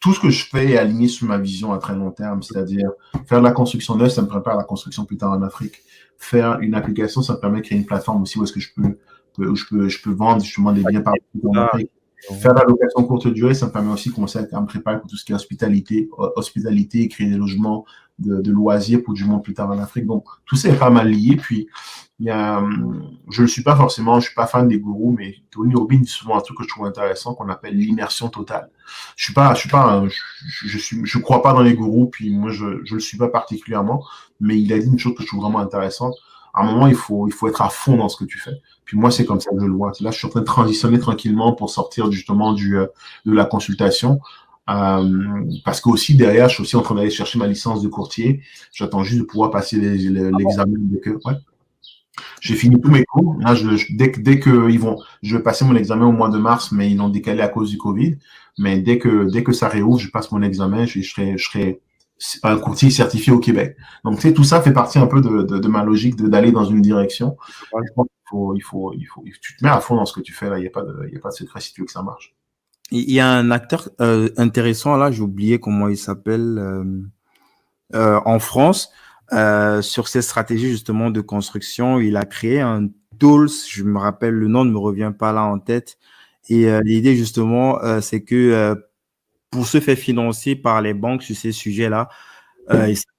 tout ce que je fais est aligné sur ma vision à très long terme, c'est-à-dire faire de la construction neuve, ça me prépare à la construction plus tard en Afrique. Faire une application, ça me permet de créer une plateforme aussi où est-ce que je peux vendre justement des biens partout en Ah, Afrique. Faire de la location courte durée, ça me permet aussi de commencer à me préparer pour tout ce qui est hospitalité, créer des logements de loisirs pour du monde plus tard en Afrique. Donc, tout ça est pas mal lié. Puis, il y a, je ne suis pas forcément, je suis pas fan des gourous, mais Tony Robbins dit souvent un truc que je trouve intéressant qu'on appelle l'immersion totale. Je crois pas dans les gourous, puis moi, je le suis pas particulièrement, mais il a dit une chose que je trouve vraiment intéressante. À un moment, il faut être à fond dans ce que tu fais. Puis moi, c'est comme ça que je le vois. Là, je suis en train de transitionner tranquillement pour sortir justement de la consultation. Parce que aussi derrière, je suis aussi en train d'aller chercher ma licence de courtier. J'attends juste de pouvoir passer l'examen. Ouais. J'ai fini tous mes cours. Là, dès que ils vont, je vais passer mon examen au mois de mars, mais ils l'ont décalé à cause du Covid. Mais dès que ça réouvre, je passe mon examen, je serai un courtier certifié au Québec. Donc, tu sais, tout ça fait partie un peu de ma logique d'aller dans une direction. Je pense tu te mets à fond dans ce que tu fais là. Il n'y a pas de secret si tu veux que ça marche. Il y a un acteur intéressant là, j'ai oublié comment il s'appelle en France sur ces stratégies justement de construction. Il a créé un tools, je me rappelle le nom ne me revient pas là en tête. Et l'idée justement, c'est que pour se faire financer par les banques sur ces sujets-là,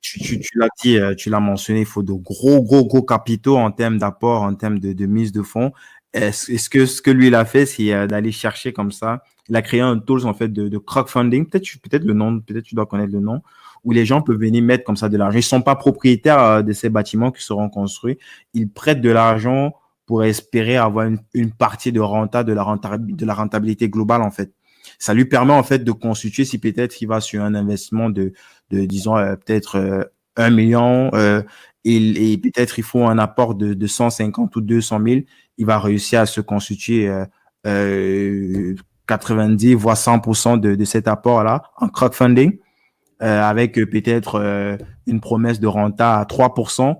tu l'as dit, tu l'as mentionné, il faut de gros capitaux en termes d'apport, en termes de mise de fonds. Est-ce que ce que lui il a fait, c'est d'aller chercher comme ça. Il a créé un tools en fait de crowdfunding. Peut-être le nom, peut-être tu dois connaître le nom, où les gens peuvent venir mettre comme ça de l'argent. Ils sont pas propriétaires de ces bâtiments qui seront construits. Ils prêtent de l'argent pour espérer avoir une partie de de la rentabilité globale en fait. Ça lui permet en fait de constituer, si peut-être il va sur un investissement de disons peut-être 1 million et peut-être il faut un apport de 150 ou 200 000, il va réussir à se constituer 90 voire 100% de cet apport-là en crowdfunding avec peut-être une promesse de renta à 3%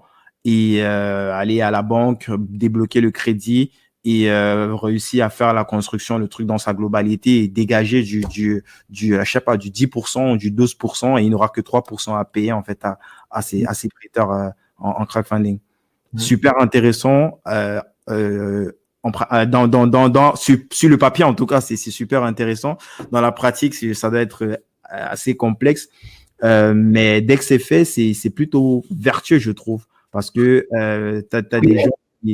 et aller à la banque, débloquer le crédit et réussir à faire la construction, le truc dans sa globalité et dégager je sais pas, du 10% ou du 12% et il n'aura que 3% à payer en fait à ses prêteurs en crowdfunding. Super intéressant. Sur le papier, en tout cas, c'est super intéressant. Dans la pratique, ça doit être assez complexe. Mais dès que c'est fait, c'est plutôt vertueux, je trouve. Parce que t'as des gens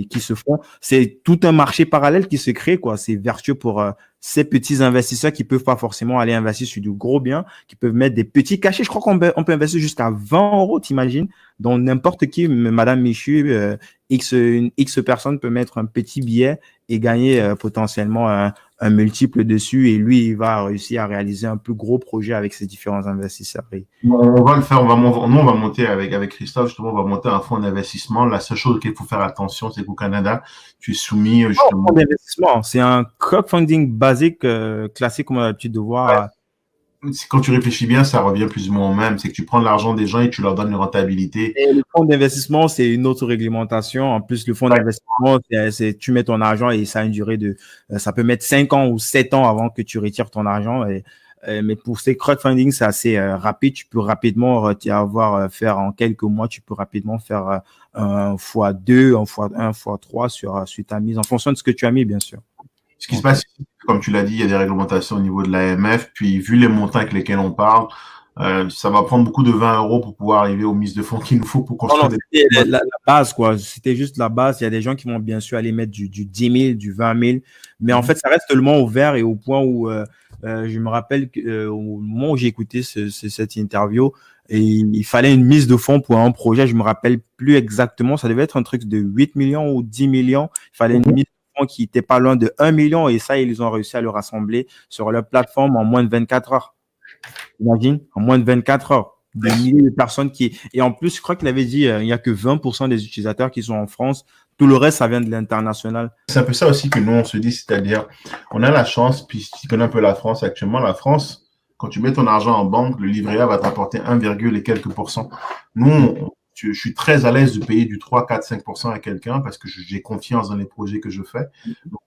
qui se font. C'est tout un marché parallèle qui se crée, quoi. C'est vertueux pour ces petits investisseurs qui peuvent pas forcément aller investir sur du gros bien, qui peuvent mettre des petits cachets. Je crois qu'on peut investir jusqu'à 20 euros, t'imagines? Donc, n'importe qui, Madame Michu, une X personne peut mettre un petit billet et gagner potentiellement un multiple dessus et lui, il va réussir à réaliser un plus gros projet avec ses différents investisseurs. On va le faire, nous, on va monter avec Christophe, justement, on va monter un fonds d'investissement. La seule chose qu'il faut faire attention, c'est qu'au Canada, tu es soumis, justement. Fonds d'investissement, c'est un crowdfunding basique, classique, comme on a l'habitude de voir. Quand tu réfléchis bien, ça revient plus ou moins au même. C'est que tu prends l'argent des gens et tu leur donnes une rentabilité. Et le fonds d'investissement, c'est une autre réglementation. En plus, le fonds d'investissement, tu mets ton argent et ça a une durée ça peut mettre 5 ans ou 7 ans avant que tu retires ton argent. Mais pour ces crowdfunding, c'est assez rapide. Tu peux rapidement faire en quelques mois, tu peux rapidement faire un x2, un x1, x3 sur ta mise en fonction de ce que tu as mis, bien sûr. Ce qui se passe, comme tu l'as dit, il y a des réglementations au niveau de l'AMF. Puis, vu les montants avec lesquels on parle, ça va prendre beaucoup de 20 euros pour pouvoir arriver aux mises de fonds qu'il nous faut pour construire la base, quoi. C'était juste la base. Il y a des gens qui vont bien sûr aller mettre du 10 000, du 20 000. Mais en fait, ça reste tellement ouvert et au point où je me rappelle au moment où j'ai écouté cette interview, et il fallait une mise de fonds pour un projet. Je me rappelle plus exactement. Ça devait être un truc de 8 millions ou 10 millions. Il fallait une mise de fonds qui était pas loin de 1 million et ça, ils ont réussi à le rassembler sur leur plateforme en moins de 24 heures. Imagine, en moins de 24 heures. Des milliers de personnes et en plus, je crois qu'il avait dit, il n'y a que 20% des utilisateurs qui sont en France. Tout le reste, ça vient de l'international. C'est un peu ça aussi que nous, on se dit, c'est-à-dire, on a la chance, puis si tu connais un peu la France actuellement, la France, quand tu mets ton argent en banque, le livret A va t'apporter 1, et quelques %. Nous, je suis très à l'aise de payer du 3, 4, 5% à quelqu'un parce que j'ai confiance dans les projets que je fais. Donc,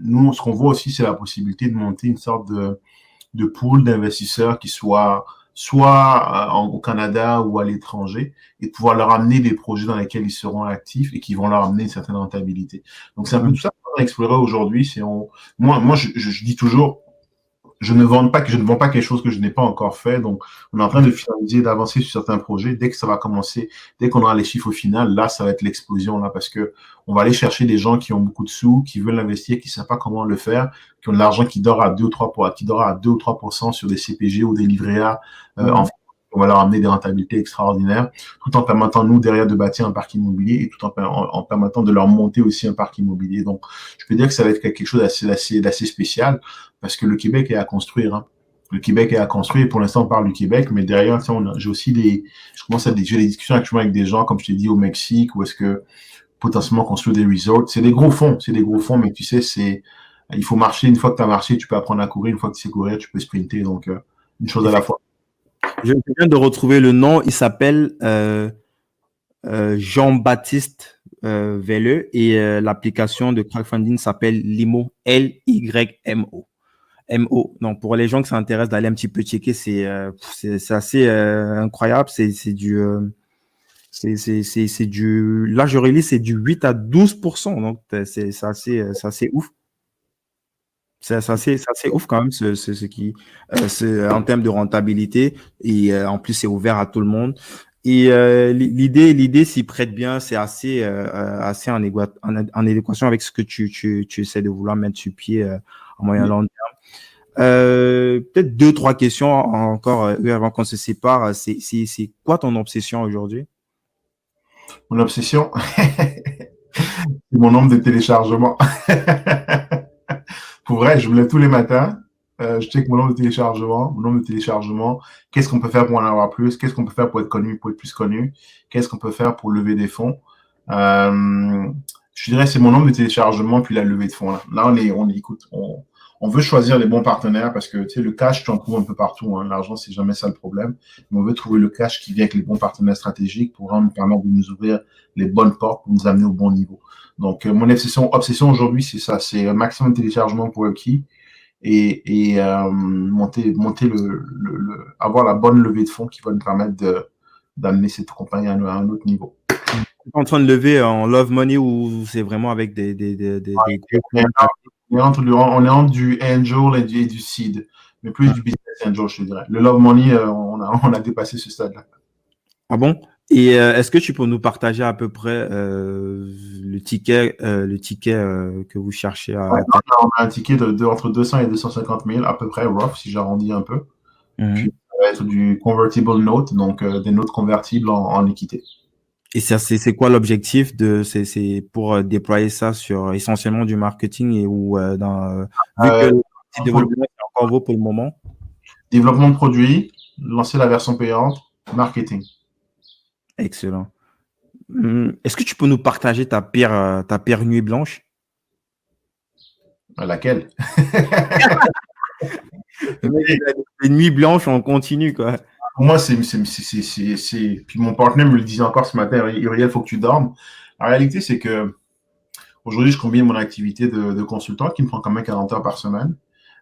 nous, ce qu'on voit aussi, c'est la possibilité de monter une sorte de pools d'investisseurs qui soient soit au Canada ou à l'étranger, et de pouvoir leur amener des projets dans lesquels ils seront actifs et qui vont leur amener une certaine rentabilité. Donc, c'est un peu tout ça qu'on va explorer aujourd'hui. Moi, je dis toujours, je ne vends pas quelque chose que je n'ai pas encore fait. Donc, on est en train de finaliser, d'avancer sur certains projets. Dès que ça va commencer, dès qu'on aura les chiffres au final, là, ça va être l'explosion, là, parce que on va aller chercher des gens qui ont beaucoup de sous, qui veulent investir, qui ne savent pas comment le faire, qui ont de l'argent qui dort à 2 ou 3% sur des CPG ou des livrets A, en fait. On va leur amener des rentabilités extraordinaires, tout en permettant, nous, derrière, de bâtir un parc immobilier et tout en permettant de leur monter aussi un parc immobilier. Donc, je peux dire que ça va être quelque chose d'assez spécial, parce que le Québec est à construire. Hein. Le Québec est à construire. Pour l'instant, on parle du Québec, mais derrière, j'ai aussi j'ai des discussions actuellement avec des gens, comme je t'ai dit, au Mexique, où est-ce que potentiellement construire des resorts. C'est des gros fonds, mais tu sais, il faut marcher. Une fois que tu as marché, tu peux apprendre à courir. Une fois que tu sais courir, tu peux sprinter. Donc, une chose à la fois. Je viens de retrouver le nom. Il s'appelle Jean-Baptiste Velleux et l'application de crowdfunding s'appelle Limo, Lymo. Donc, pour les gens qui s'intéressent d'aller un petit peu checker, c'est assez incroyable. C'est du là, je relis, c'est du 8 à 12%. Donc, c'est assez ouf. C'est assez ouf quand même, ce qui, c'est en termes de rentabilité. Et en plus, c'est ouvert à tout le monde. Et l'idée s'y prête bien. C'est assez en adéquation avec ce que tu essaies de vouloir mettre sur pied en moyen long terme. Peut-être 2-3 questions encore avant qu'on se sépare. C'est quoi ton obsession aujourd'hui? Mon obsession, c'est mon nombre de téléchargements. Pour vrai, je me lève tous les matins, je check mon nombre de téléchargements, qu'est-ce qu'on peut faire pour en avoir plus, qu'est-ce qu'on peut faire pour être connu, pour être plus connu, qu'est-ce qu'on peut faire pour lever des fonds. Je dirais c'est mon nombre de téléchargements puis la levée de fonds. Là on veut choisir les bons partenaires parce que tu sais le cash tu en trouves un peu partout. Hein. L'argent c'est jamais ça le problème. Mais on veut trouver le cash qui vient avec les bons partenaires stratégiques pour nous permettre de nous ouvrir les bonnes portes pour nous amener au bon niveau. Donc mon obsession aujourd'hui c'est ça, c'est un maximum de téléchargements pour Webkey et monter avoir la bonne levée de fonds qui va nous permettre d'amener cette compagnie à un autre niveau. En train de lever en love money ou c'est vraiment avec des on est entre du angel et du seed, mais plus du business angel, je te dirais. Le love money, on a dépassé ce stade-là. Ah bon? Et est-ce que tu peux nous partager à peu près le ticket que vous cherchez à... Ouais, on a un ticket entre 200 et 250 000 à peu près, rough, si j'arrondis un peu. Puis ça va être du convertible note, donc des notes convertibles en équité. Et ça, c'est quoi l'objectif c'est pour déployer ça sur essentiellement du marketing et ou vu que le petit développement est encore beau pour le moment? Développement de produits, lancer la version payante, marketing. Excellent. Est-ce que tu peux nous partager ta pire nuit blanche? Laquelle? Les nuits blanches, on continue, quoi. Pour moi, puis mon partenaire me le disait encore ce matin, Uriel, il faut que tu dormes. La réalité, c'est que aujourd'hui, je combine mon activité de consultant qui me prend quand même 40 heures par semaine,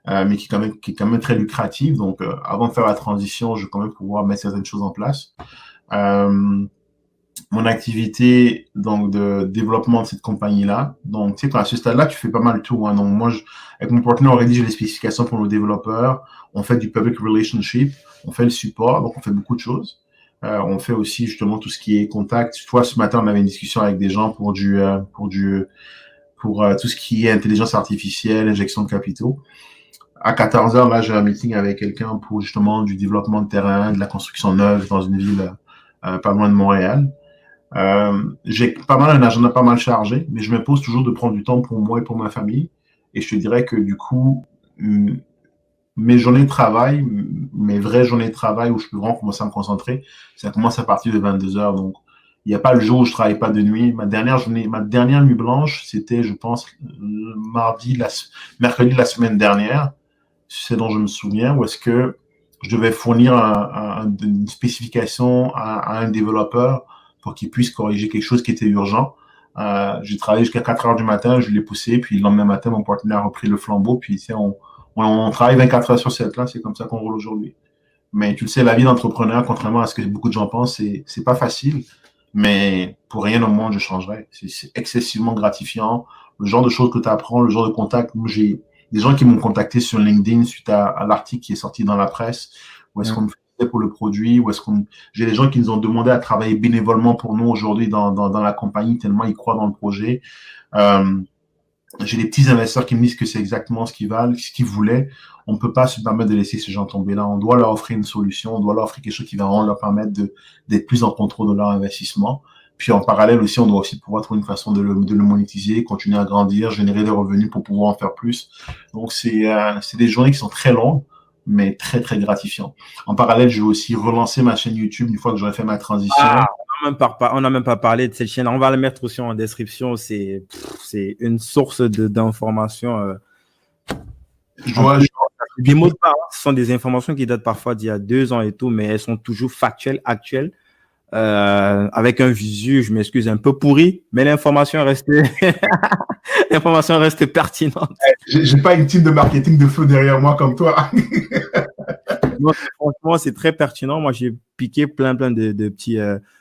mais qui est quand même très lucrative. Donc, avant de faire la transition, je vais quand même pouvoir mettre certaines choses en place. Mon activité donc de développement de cette compagnie-là. Donc, tu sais, à ce stade-là, tu fais pas mal de tout. Hein. Donc, moi, avec mon partenaire, on rédige les spécifications pour nos développeurs. On fait du public relationship. On fait le support. Donc, on fait beaucoup de choses. On fait aussi justement tout ce qui est contact. Toi, ce matin, on avait une discussion avec des gens pour tout ce qui est intelligence artificielle, injection de capitaux. À 14 heures, là, j'ai un meeting avec quelqu'un pour justement du développement de terrain, de la construction neuve dans une ville pas loin de Montréal. J'ai un agenda pas mal chargé, mais je m'impose toujours de prendre du temps pour moi et pour ma famille. Et je te dirais que du coup, mes journées de travail, mes vraies journées de travail où je peux vraiment commencer à me concentrer, ça commence à partir de 22 heures. Donc, il n'y a pas le jour où je travaille pas de nuit. Ma dernière nuit blanche, c'était, je pense, mercredi de la semaine dernière. C'est dont je me souviens, où est-ce que je devais fournir une spécification à un développeur pour qu'il puisse corriger quelque chose qui était urgent. J'ai travaillé jusqu'à 4 heures du matin, je l'ai poussé, puis le lendemain matin, mon partenaire a repris le flambeau, puis on On travaille 24 heures sur 7, là, c'est comme ça qu'on roule aujourd'hui. Mais tu le sais, la vie d'entrepreneur, contrairement à ce que beaucoup de gens pensent, c'est pas facile. Mais pour rien au monde, je changerais. C'est excessivement gratifiant. Le genre de choses que tu apprends, le genre de contact. Moi, j'ai des gens qui m'ont contacté sur LinkedIn suite à l'article qui est sorti dans la presse. Où est-ce qu'on me fait pour le produit? Où est-ce qu'on... J'ai des gens qui nous ont demandé à travailler bénévolement pour nous aujourd'hui dans la compagnie, tellement ils croient dans le projet. Euh, j'ai des petits investisseurs qui me disent que c'est exactement ce qu'ils valent, ce qu'ils voulaient. On ne peut pas se permettre de laisser ces gens tomber là. On doit leur offrir une solution, on doit leur offrir quelque chose qui va vraiment leur permettre d'être plus en contrôle de leur investissement. Puis en parallèle aussi, on doit aussi pouvoir trouver une façon de le monétiser, continuer à grandir, générer des revenus pour pouvoir en faire plus. Donc c'est des journées qui sont très longues, mais très, très gratifiantes. En parallèle, je vais aussi relancer ma chaîne YouTube une fois que j'aurai fait ma transition. Ah, on n'a même pas parlé de cette chaîne. On va la mettre aussi en description. C'est une source d'informations. Des mots de passe, ce sont des informations qui datent parfois d'il y a 2 ans et tout, mais elles sont toujours factuelles, actuelles. Avec un visu, je m'excuse, un peu pourri, mais l'information reste, l'information reste pertinente. J'ai pas une team de marketing de feu derrière moi comme toi. Non, franchement, c'est très pertinent. Moi, j'ai piqué plein de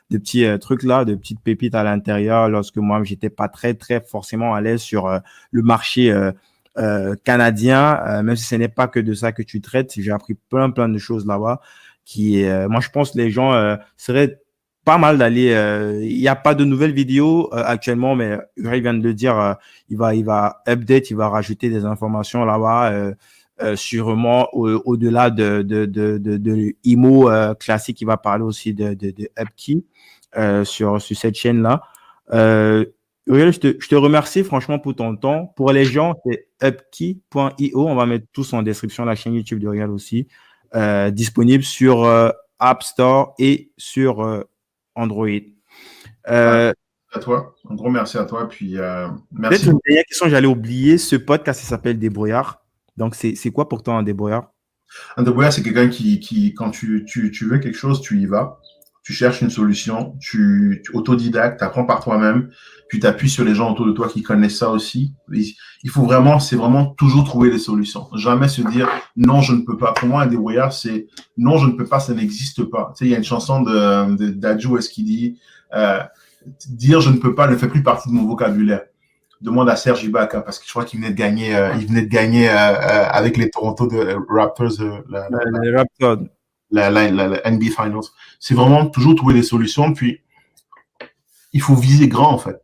petits trucs là, de petites pépites à l'intérieur lorsque moi, j'étais pas très forcément à l'aise sur le marché canadien, même si ce n'est pas que de ça que tu traites. J'ai appris plein de choses là-bas moi, je pense que les gens seraient pas mal d'aller. Il n'y a pas de nouvelles vidéos actuellement, mais il vient de le dire. Il va update, il va rajouter des informations là-bas. Sûrement au-delà de IMO classique, il va parler aussi de Upkey sur cette chaîne-là. Uriel, je te remercie franchement pour ton temps. Pour les gens, c'est upkey.io. On va mettre tous en description la chaîne YouTube d'Uriel aussi, disponible sur App Store et sur Android. À toi. Un gros merci à toi. Puis merci. Peut-être une dernière question, j'allais oublier. Ce podcast, il s'appelle Débrouillard. Donc, c'est quoi pour toi un débrouillard? Un débrouillard, c'est quelqu'un qui quand tu veux quelque chose, tu y vas. Tu cherches une solution, tu autodidacte, tu apprends par toi-même, puis tu appuies sur les gens autour de toi qui connaissent ça aussi. Il faut vraiment, c'est vraiment toujours trouver des solutions. Jamais se dire non, je ne peux pas. Pour moi, un débrouillard, c'est non, je ne peux pas, ça n'existe pas. Tu sais, il y a une chanson d'Adju West qui dit dire je ne peux pas ne fait plus partie de mon vocabulaire. Demande à Serge Ibaka parce que je crois qu'il venait de gagner avec les Toronto Raptors la NBA Finals. C'est vraiment toujours trouver des solutions. Puis il faut viser grand en fait.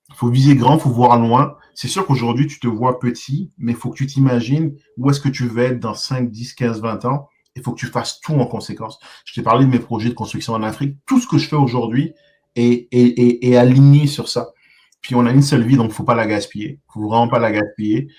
Il faut viser grand, il faut voir loin. C'est sûr qu'aujourd'hui tu te vois petit, mais il faut que tu t'imagines où est-ce que tu vas être dans 5, 10, 15, 20 ans. Il faut que tu fasses tout en conséquence. Je t'ai parlé de mes projets de construction en Afrique. Tout ce que je fais aujourd'hui est aligné sur ça. Puis on a une seule vie, donc il ne faut pas la gaspiller. Il ne faut vraiment pas la gaspiller.